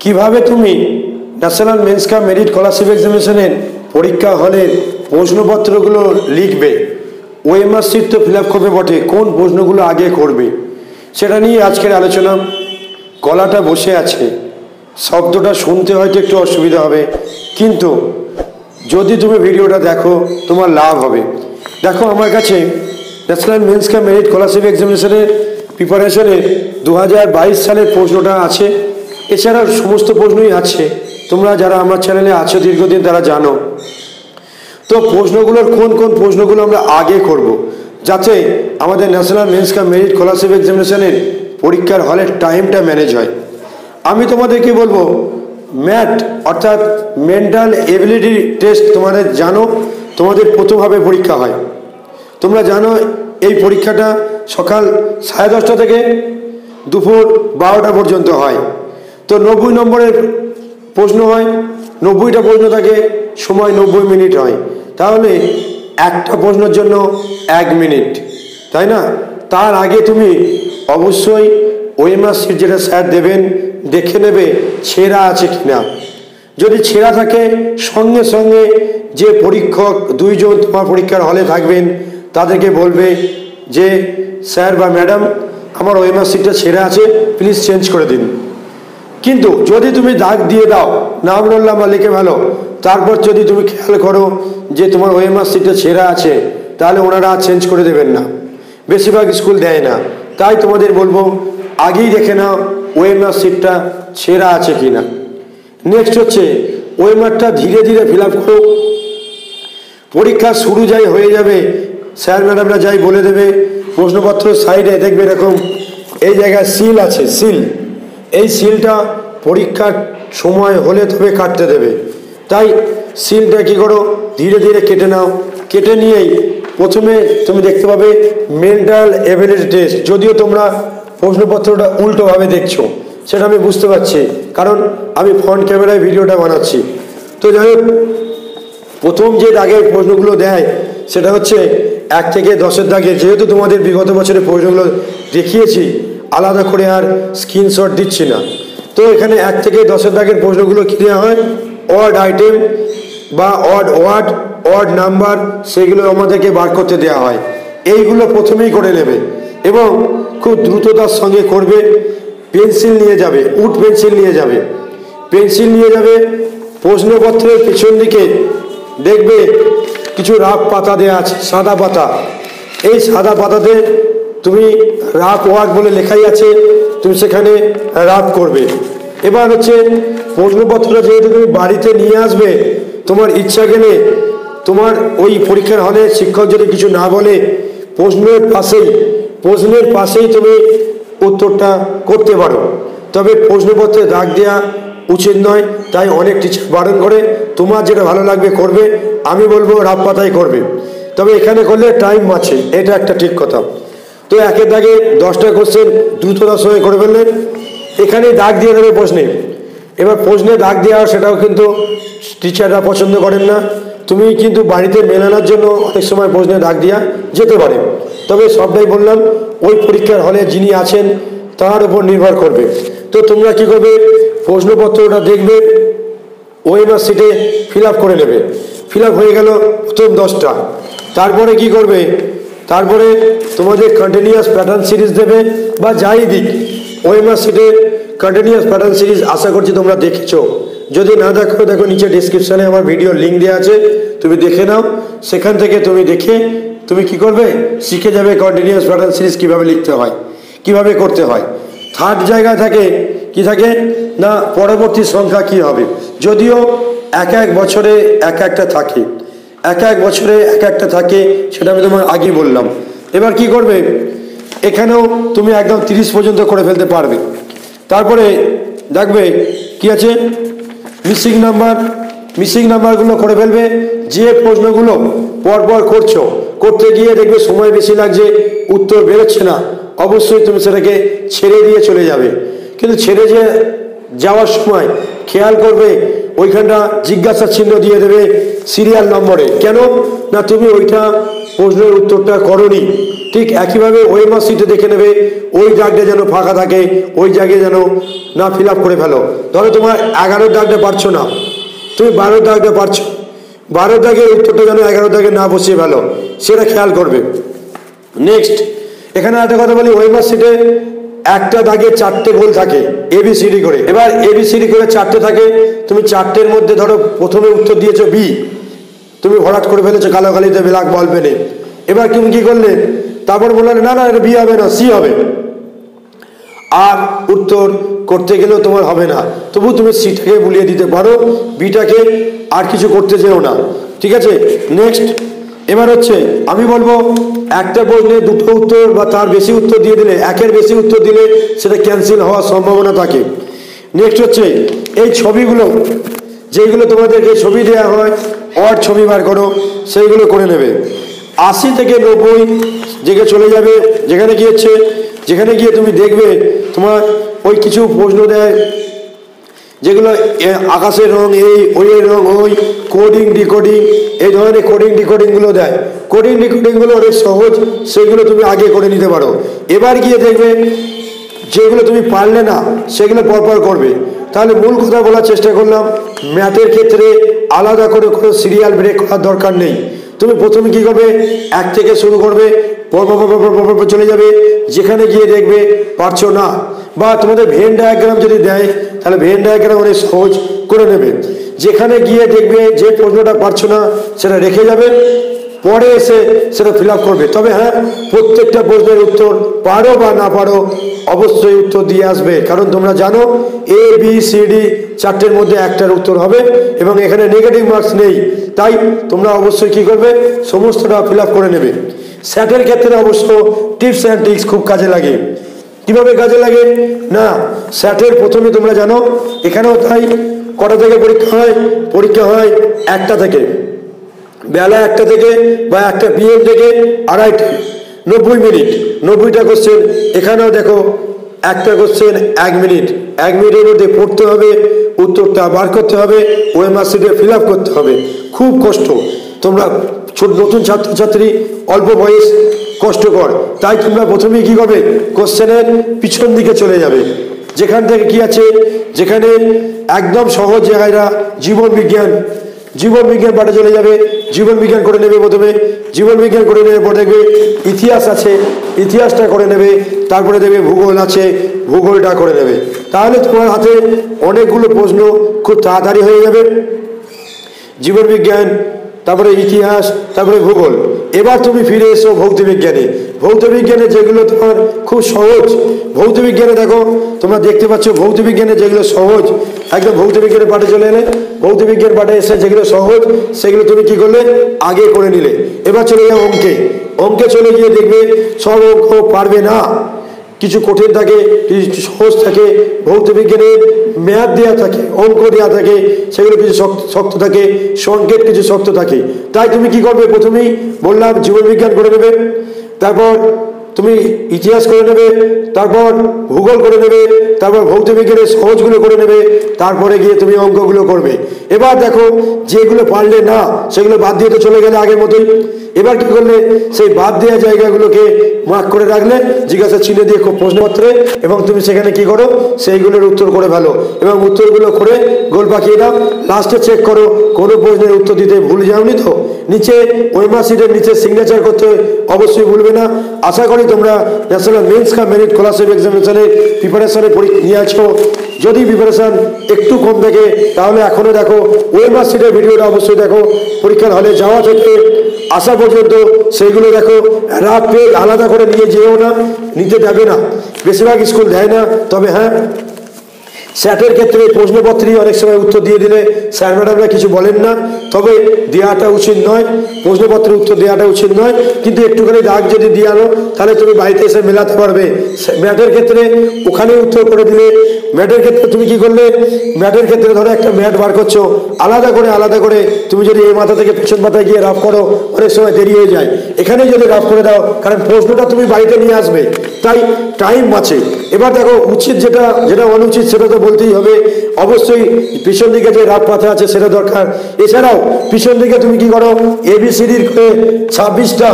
কিভাবে তুমি national means cum merit scholarship এক্সামিনেশনের পরীক্ষা হলের প্রশ্নপত্রগুলো লিখবে, ওএমআর শিট তো ফিল আপ করবে বটে, কোন প্রশ্নগুলো আগে করবে সেটা নিয়ে আজকের আলোচনা। গলাটা বসে আছে, শব্দটা শুনতে হয়তো একটু অসুবিধা হবে, কিন্তু যদি তুমি ভিডিওটা দেখো তোমার লাভ হবে। দেখো, আমার কাছে national means cum merit scholarship এক্সামিনেশনের প্রিপারেশনের 2022 সালের প্রশ্নটা আছে, এছাড়াও সমস্ত প্রশ্নই আছে। তোমরা যারা আমার চ্যানেলে আছো দীর্ঘদিন তারা জানো। তো প্রশ্নগুলোর কোন কোন প্রশ্নগুলো আমরা আগে করব, যাতে আমাদের national means cum merit scholarship এক্সামিনেশনের পরীক্ষার হলের টাইমটা ম্যানেজ হয়। আমি তোমাদেরকে বলবো, ম্যাট অর্থাৎ মেন্টাল এবিলিটি টেস্ট তোমাদের জানো, তোমাদের প্রথমভাবে পরীক্ষা হয়। তোমরা জানো এই পরীক্ষাটা সকাল 10:30 থেকে দুপুর 12টা পর্যন্ত হয়। তো 90 নম্বরের প্রশ্ন হয়, 90টা প্রশ্ন থাকে, সময় 90 মিনিট হয়। তাহলে একটা প্রশ্নের জন্য 1 মিনিট, তাই না? তার আগে তুমি অবশ্যই ওএমআর শিট যেটা স্যার দেবেন দেখে নেবে ছেঁড়া আছে কিনা। যদি ছেঁড়া থাকে, সঙ্গে সঙ্গে যে পরীক্ষক 2 জন তোমার পরীক্ষার হলে থাকবেন তাদেরকে বলবে যে স্যার বা ম্যাডাম, আমার ওএমআর শিটটা ছেঁড়া আছে, প্লিজ চেঞ্জ করে দিন। কিন্তু যদি তুমি দাগ দিয়ে দাও, নাম রোল নাম্বার লিখে ভালো, তারপর যদি তুমি খেয়াল করো যে তোমার ওএমআর শিটটা ছেঁড়া আছে, তাহলে ওনারা চেঞ্জ করে দেবেন না, বেশিরভাগ স্কুল দেয় না। তাই তোমাদের বলবো আগেই দেখে নাও ওএমআর শিটটা ছেঁড়া আছে কিনা। নেক্সট হচ্ছে ওএমআরটা ধীরে ধীরে ফিল আপ করো। পরীক্ষা শুরু যাই হয়ে যাবে, স্যার ম্যাডামরা যাই বলে দেবে, প্রশ্নপত্র সাইডে দেখবে এরকম এই জায়গায় সিল আছে, সিল, এই সিলটা পরীক্ষার সময় হলে তবে কাটতে দেবে। তাই সিলটা কী করো, ধীরে ধীরে কেটে নাও। কেটে নিয়েই প্রথমে তুমি দেখতে পাবে মেন্টাল এবিলিটি টেস্ট। যদিও তোমরা প্রশ্নপত্রটা উল্টোভাবে দেখছো, সেটা আমি বুঝতে পারছি, কারণ আমি ফ্রন্ট ক্যামেরায় ভিডিওটা বানাচ্ছি। তো যাই হোক, প্রথম যে দাগের প্রশ্নগুলো দেয় সেটা হচ্ছে 1 থেকে 10-এর দাগে। যেহেতু তোমাদের বিগত বছরের প্রশ্নগুলো দেখিয়েছি, আলাদা করে আর স্ক্রিনশট দিচ্ছি না। তো এখানে 1 থেকে 10-এর দাগের প্রশ্নগুলো কী দেওয়া হয়, অড আইটেম বা অড ওয়ার্ড, অড নাম্বার, সেগুলো আমাদেরকে বার করতে দেওয়া হয়। এইগুলো প্রথমেই করে নেবে এবং খুব দ্রুততার সঙ্গে করবে। পেন্সিল নিয়ে যাবে, উড পেন্সিল নিয়ে যাবে, পেন্সিল নিয়ে যাবে। প্রশ্নপত্রের পেছন দিকে দেখবে কিছু রাফ পাতা দেওয়া আছে, সাদা পাতা। এই সাদা পাতাতে তুমি রাফ ওয়ার্ক বলে লেখাই আছে, তুমি সেখানে রাফ করবে। এবার হচ্ছে প্রশ্নপত্রটা যেহেতু তুমি বাড়িতে নিয়ে আসবে, তোমার ইচ্ছা গেলে তোমার ওই পরীক্ষার হলে শিক্ষক যদি কিছু না বলে প্রশ্নের পাশেই তুমি উত্তরটা করতে পারো। তবে প্রশ্নপত্রে দাগ দেওয়া উচিত নয়, তাই অনেক টিচার বারণ করে। তোমার যেটা ভালো লাগবে করবে, আমি বলবো রাফ পাতায় করবে। তবে এখানে করলে টাইম বাঁচে, এটা একটা ঠিক কথা। তো 1-এর দাগে 10টা কোশ্চেন দ্রুততার সঙ্গে করে ফেললেন, এখানেই দাগ দিয়ে দেবে প্রশ্নে। এবার প্রশ্নে দাগ দেওয়া সেটাও কিন্তু টিচাররা পছন্দ করেন না। তুমি কিন্তু বাড়িতে মেলানোর জন্য অনেক সময় প্রশ্নে দাগ দেওয়া যেতে পারে, তবে সবটাই বললাম ওই পরীক্ষার হলে যিনি আছেন তার উপর নির্ভর করবে। তো তোমরা কি করবে, প্রশ্নপত্রটা দেখবে, ওএমআর শিটে ফিল আপ করে নেবে। ফিল আপ হয়ে গেল প্রথম 10টা। তারপরে কি করবে, তারপরে তোমাদের কন্টিনিউয়াস প্যাটার্ন সিরিজ দেবে, বা যাই দিক ওএমআর শিটে কন্টিনিউয়াস প্যাটার্ন সিরিজ আশা করছি তোমরা দেখেছো। যদি না দেখো, দেখো নিচে ডিসক্রিপশানে আমার ভিডিওর লিঙ্ক দেওয়া আছে, তুমি দেখে নাও। সেখান থেকে তুমি দেখে তুমি কি করবে, শিখে যাবে কন্টিনিউয়াস প্যাটার্ন সিরিজ কীভাবে লিখতে হয়, কিভাবে করতে হয়। থার্ড জায়গায় থাকে কি থাকে না, পরবর্তী সংখ্যা কি হবে। যদিও এক বছরে একটা থাকে, এক বছরে একটা থাকে, সেটা আমি তোমার আগেই বললাম। এবার কি করবে, এখানেও তুমি একদম 30 পর্যন্ত করে ফেলতে পারবে। তারপরে দেখবে কি আছে, মিসিং নাম্বারগুলো করে ফেলবে। যে প্রশ্নগুলো পরপর করতে গিয়ে দেখবে সময় বেশি লাগছে, উত্তর বেরোচ্ছে না, অবশ্যই তুমি সেটাকে ছেড়ে দিয়ে চলে যাবে। কিন্তু ছেড়ে যাওয়ার সময় খেয়াল করবে ওইখানটা জিজ্ঞাসা চিহ্ন দিয়ে দেবে সিরিয়াল নম্বরে। কেন না, তুমি ওইটা প্রশ্নের উত্তরটা করনি, ঠিক একইভাবে ওএমআর শিটে দেখে নেবে ওই দাগটা যেন ফাঁকা থাকে, ওই জায়গায় যেন না ফিল আপ করে ফেলো। ধরো তোমার 11 দাগটা পারছো না, তুমি 12 দাগটা পারছো, 12 দাগের উত্তরটা যেন 11 দাগে না বসিয়ে ফেলো, সেটা খেয়াল করবে। নেক্সট, এখানে একটা কথা বলি, ওএমআর শিটে একটা দাগে 4টে গোল থাকে এবিসিডি করে। এবার এবিসিডি করে 4টে থাকে, তুমি 4টের মধ্যে ধরো প্রথমে উত্তর দিয়েছো বি, তুমি ভরাট করে ফেলেছো কালো কালিতে ব্ল্যাক বল পেনে। এবার তুমি কি করলে, তারপর বললে না না এটা বি হবে না, সি হবে। আর উত্তর করতে গেলেও তোমার হবে না, তবু তুমি সিটাকে বুলিয়ে দিতে পারো, বিটাকে আর কিছু করতে যেও না, ঠিক আছে। নেক্সট, এবার হচ্ছে আমি বলবো একটা প্রশ্নে 2টো উত্তর বা তার বেশি উত্তর দিয়ে দিলে, 1-এর বেশি উত্তর দিলে সেটা ক্যান্সেল হওয়ার সম্ভাবনা থাকে। নেক্সট হচ্ছে এই ছবিগুলো, যেগুলো তোমাদেরকে ছবি দেওয়া হয়, অড ছবি বার করো, সেইগুলো করে নেবে। 80 থেকে 90 জায়গায় চলে যাবে, যেখানে কি হচ্ছে, যেখানে গিয়ে তুমি দেখবে তোমার ওই কিছু প্রশ্ন দেয় যেগুলো আকাশের রং এই, ওইয়ের রং ওই, কোডিং ডিকোডিং, এই ধরনের কোডিং ডিকোডিংগুলো দেয়। কোডিং ডিকোডিংগুলো অনেক সহজ, সেগুলো তুমি আগে করে নিতে পারো। এবার গিয়ে দেখবে যেগুলো তুমি পারলে না সেগুলো পরপর করবে। তাহলে মূল কথা বলার চেষ্টা করলাম, ম্যাথের ক্ষেত্রে আলাদা করে কোনো সিরিয়াল ব্রেক করার দরকার নেই। তুমি প্রথমে কি করবে, 1 থেকে শুরু করবে, পর চলে যাবে, যেখানে গিয়ে দেখবে পারছো না, বা তোমাদের ভেন ডায়াগ্রাম যদি দেয় তাহলে ভেন ডায়াগ্রাম অনেক সহজ করে নেবে। যেখানে গিয়ে দেখবে যে প্রশ্নটা পারছো না সেটা রেখে যাবে, পরে এসে সেটা ফিল আপ করবে। তবে হ্যাঁ, প্রত্যেকটা প্রশ্নের উত্তর পারো বা না পারো অবশ্যই উত্তর দিয়ে আসবে, কারণ তোমরা জানো এ বি সি ডি 4টের মধ্যে একটার উত্তর হবে এবং এখানে নেগেটিভ মার্কস নেই, তাই তোমরা অবশ্যই কি করবে, সমস্তটা ফিল আপ করে নেবে। স্যাটের ক্ষেত্রে অবশ্য টিপস অ্যান্ড ট্রিক্স খুব কাজে লাগে। কিভাবে কাজে লাগে না, স্যাটের প্রথমে তোমরা জানো এখানেও তাই, কটা থেকে পরীক্ষা হয় 1টা থেকে, বেলা 1টা থেকে বা 1টা PM থেকে 2:30, 90 মিনিট, 90টা কোশ্চেন। এখানেও দেখো একটা কোশ্চেন 1 মিনিট, 1 মিনিটের মধ্যে পড়তে হবে, উত্তরটা বার করতে হবে, ওএমআর শিটে ফিল আপ করতে হবে। খুব কষ্ট, তোমরা নতুন ছাত্রছাত্রী, অল্প বয়স, কষ্টকর, তাই তোমরা প্রথমেই কি করবে, কোশ্চেনের পিছন দিকে চলে যাবে, যেখান থেকে কি আছে, যেখানে একদম সহজ জায়গাটা জীবন বিজ্ঞান পাঠে চলে যাবে, জীবন বিজ্ঞান করে নেবে প্রথমে, জীবন বিজ্ঞান করে নেবে, পরে দেখবে ইতিহাস আছে, ইতিহাসটা করে নেবে, তারপরে দেখবে ভূগোল আছে, ভূগোলটা করে নেবে। তাহলে তোমার হাতে অনেকগুলো প্রশ্ন খুব তাড়াতাড়ি হয়ে যাবে। জীবন বিজ্ঞান, তারপরে ইতিহাস, তারপরে ভূগোল। এবার তুমি ফিরে এসো ভৌতবিজ্ঞানে যেগুলো তোমার খুব সহজ, ভৌতবিজ্ঞানে দেখো তোমরা দেখতে পাচ্ছ, ভৌতবিজ্ঞানে যেগুলো সহজ, একদম ভৌতবিজ্ঞানের পাঠে চলে এলে, ভৌতবিজ্ঞান পাঠে এসে যেগুলো সহজ সেগুলো তুমি কি করলে, আগে করে নিলে। এবার চলে যাও অঙ্কে চলে গিয়ে দেখবে সব অঙ্ক পারবে না, কিছু কঠিন থাকে, কিছু সহজ থাকে। ভৌতবিজ্ঞানে ম্যাথ দেওয়া থাকে, অঙ্ক দেওয়া থাকে, সেগুলো কিছু শক্ত থাকে, সংকেত কিছু শক্ত থাকে। তাই তুমি কি করবে, প্রথমেই বললাম জীবনবিজ্ঞান করে নেবে, তারপর তুমি ইতিহাস করে নেবে, তারপর ভূগোল করে নেবে, তারপর ভৌতবিজ্ঞানের সহজগুলো করে নেবে, তারপরে গিয়ে তুমি অঙ্কগুলো করবে। এবার দেখো যেগুলো পারলে না সেগুলো বাদ দিয়ে তো চলে গেলে আগের মতোই। এবার কি করলে, সেই বাদ দেওয়া জায়গাগুলোকে মার্ক করে রাখলে জিজ্ঞাসা চিহ্ন দিয়ে প্রশ্নপত্রে, এবং তুমি সেখানে কি করো, সেইগুলোর উত্তর করে ফেলো এবং উত্তরগুলো করে গোল পাকিয়ে দাও। লাস্টে চেক করো কোনো প্রশ্নের উত্তর দিতে ভুলে যাওনি তো। নিচে ওএমআর শিটের নিচে সিগনেচার করতে অবশ্যই ভুলবে না। আশা করি তোমরা national means cum merit scholarship এক্সামিনেশনের প্রিপারেশনে নিয়ে আছো। যদি প্রিপারেশন একটু কম থাকে তাহলে এখনো দেখো ওএমআর শিটের ভিডিওটা অবশ্যই দেখো, পরীক্ষার হলে যাওয়া থেকে আসা পর্যন্ত সেইগুলো দেখো। রাত পেয়ে আলাদা করে নিয়ে যেও না, নিতে যাবে না, বেশিরভাগ স্কুল দেয় না। তবে হ্যাঁ, স্যাটের ক্ষেত্রে প্রশ্নপত্রই অনেক সময় উত্তর দিয়ে দিলে স্যার ম্যাডামরা কিছু বলেন না, তবে দেওয়াটা উচিত নয়, প্রশ্নপত্রের উত্তর দেওয়াটা উচিত নয়। কিন্তু একটুখানি দাগ যদি দিয়ে আনো তাহলে তুমি বাড়িতে এসে মেলাতে পারবে। ম্যাথের ক্ষেত্রে ওখানে উত্তর করে দিলে, ম্যাথের ক্ষেত্রে তুমি কি করলে, ম্যাথের ক্ষেত্রে ধরো একটা ম্যাথ বার করছো, আলাদা করে তুমি যদি এই মাথা থেকে পেছন মাথায় গিয়ে রাফ করো অনেক সময় দেরি হয়ে যায়। এখানে যদি রাফ করে দাও, কারণ প্রশ্নটা তুমি বাড়িতে নিয়ে আসবে, তাই টাইম বাঁচে। এবার দেখো উচিত যেটা যেটা অনুচিত সেটা তো বলতেই হবে। অবশ্যই পিছন দিকে যে রাত পাথা আছে সেটা দরকার। এছাড়াও পিছন দিকে তুমি কি করো, এবিসিডির করে 26টা,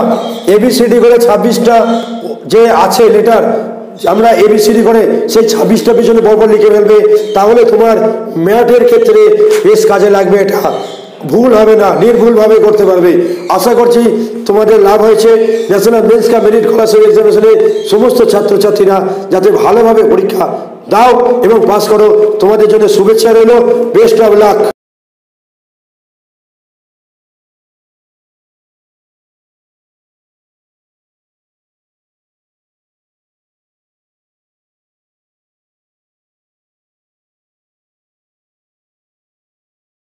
এবিসিডি করে 26টা যে আছে লেটার, আমরা এবিসিডি করে সেই 26টা পিছনে পরপর লিখে ফেলবে, তাহলে তোমার ম্যাথের ক্ষেত্রে বেশ কাজে লাগবে। এটা ভুল হবে না, নির্ভুলভাবে করতে পারবে। আশা করছি তোমাদের লাভ হয়েছে। National means cum merit scholarship এক্সামিনেশনে সমস্ত ছাত্রছাত্রীরা যাতে ভালোভাবে পরীক্ষা দাও এবং পাস করো, তোমাদের জন্য শুভেচ্ছা রইল। Best of luck.